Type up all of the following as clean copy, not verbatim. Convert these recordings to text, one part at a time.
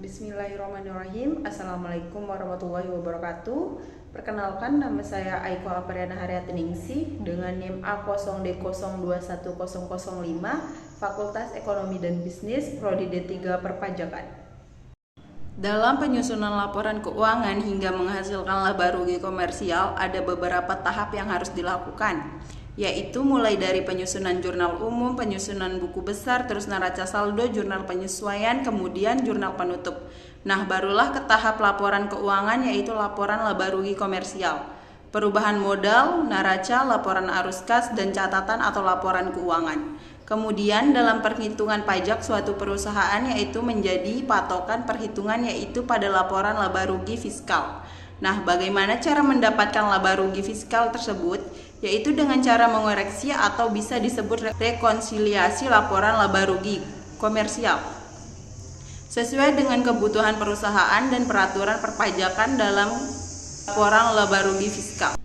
Bismillahirrahmanirrahim. Assalamualaikum warahmatullahi wabarakatuh. Perkenalkan, nama saya Aiko Apriyana Haryatiningsih dengan NIM A0D021005, Fakultas Ekonomi dan Bisnis, Prodi D3 Perpajakan. Dalam penyusunan laporan keuangan hingga menghasilkan laba rugi komersial, ada beberapa tahap yang harus dilakukan, yaitu mulai dari penyusunan jurnal umum, penyusunan buku besar, terus neraca saldo, jurnal penyesuaian, kemudian jurnal penutup. Nah, barulah ke tahap laporan keuangan, yaitu laporan laba rugi komersial, perubahan modal, neraca, laporan arus kas, dan catatan atau laporan keuangan. Kemudian dalam perhitungan pajak suatu perusahaan, yaitu menjadi patokan perhitungan, yaitu pada laporan laba rugi fiskal. Nah, bagaimana cara mendapatkan laba rugi fiskal tersebut? Yaitu dengan cara mengoreksi atau bisa disebut rekonsiliasi laporan laba rugi komersial sesuai dengan kebutuhan perusahaan dan peraturan perpajakan dalam laporan laba rugi fiskal.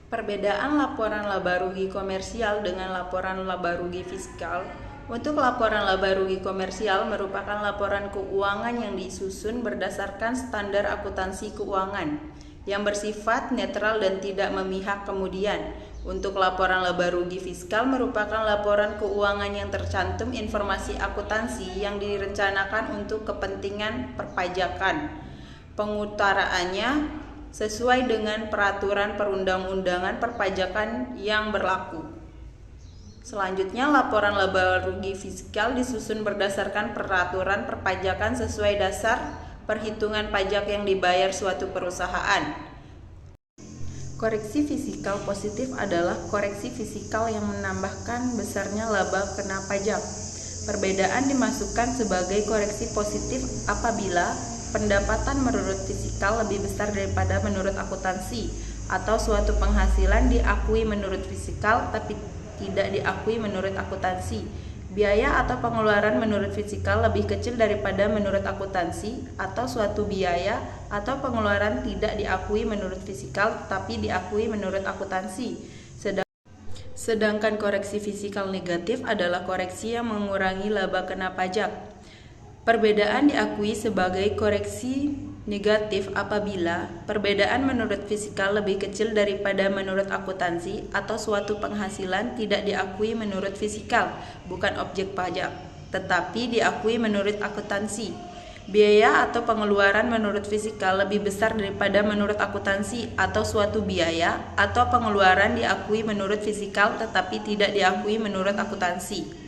Perbedaan laporan laba rugi komersial dengan laporan laba rugi fiskal. Untuk laporan laba rugi komersial merupakan laporan keuangan yang disusun berdasarkan standar akuntansi keuangan yang bersifat netral dan tidak memihak. Kemudian, untuk laporan laba rugi fiskal merupakan laporan keuangan yang tercantum informasi akuntansi yang direncanakan untuk kepentingan perpajakan. Pengutaraannya sesuai dengan peraturan perundang-undangan perpajakan yang berlaku. Selanjutnya, laporan laba rugi fiskal disusun berdasarkan peraturan perpajakan sesuai dasar perhitungan pajak yang dibayar suatu perusahaan. Koreksi fiskal positif adalah koreksi fiskal yang menambahkan besarnya laba kena pajak. Perbedaan dimasukkan sebagai koreksi positif apabila pendapatan menurut fiskal lebih besar daripada menurut akuntansi, atau suatu penghasilan diakui menurut fiskal tapi tidak diakui menurut akuntansi. Biaya atau pengeluaran menurut fiskal lebih kecil daripada menurut akuntansi, atau suatu biaya atau pengeluaran tidak diakui menurut fiskal tapi diakui menurut akuntansi. Sedangkan koreksi fiskal negatif adalah koreksi yang mengurangi laba kena pajak. Perbedaan diakui sebagai koreksi negatif apabila perbedaan menurut fiskal lebih kecil daripada menurut akuntansi, atau suatu penghasilan tidak diakui menurut fiskal, bukan objek pajak, tetapi diakui menurut akuntansi. Biaya atau pengeluaran menurut fiskal lebih besar daripada menurut akuntansi, atau suatu biaya atau pengeluaran diakui menurut fiskal tetapi tidak diakui menurut akuntansi.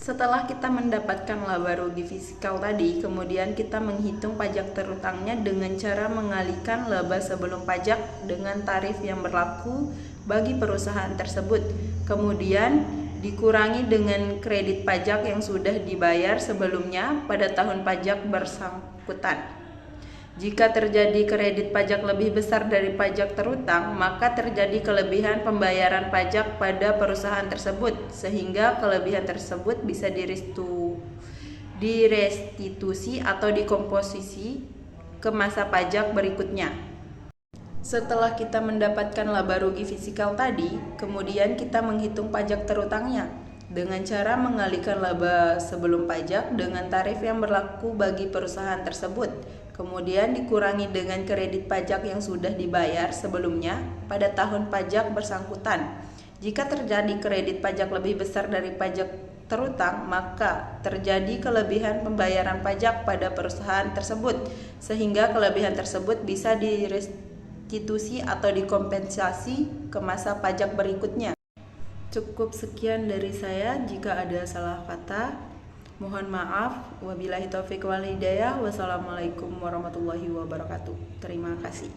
Setelah kita mendapatkan laba rugi fiskal tadi, kemudian kita menghitung pajak terutangnya dengan cara mengalihkan laba sebelum pajak dengan tarif yang berlaku bagi perusahaan tersebut. Kemudian dikurangi dengan kredit pajak yang sudah dibayar sebelumnya pada tahun pajak bersangkutan. Jika terjadi kredit pajak lebih besar dari pajak terutang, maka terjadi kelebihan pembayaran pajak pada perusahaan tersebut, sehingga kelebihan tersebut bisa direstitusi atau dikomposisi ke masa pajak berikutnya. Setelah kita mendapatkan laba rugi fiskal tadi, kemudian kita menghitung pajak terutangnya dengan cara mengalihkan laba sebelum pajak dengan tarif yang berlaku bagi perusahaan tersebut. Kemudian dikurangi dengan kredit pajak yang sudah dibayar sebelumnya pada tahun pajak bersangkutan. Jika terjadi kredit pajak lebih besar dari pajak terutang, maka terjadi kelebihan pembayaran pajak pada perusahaan tersebut, sehingga kelebihan tersebut bisa direstitusi atau dikompensasi ke masa pajak berikutnya. Cukup sekian dari saya. Jika ada salah kata, mohon maaf. Wabillahi taufiq wal hidayah. Wassalamualaikum warahmatullahi wabarakatuh. Terima kasih.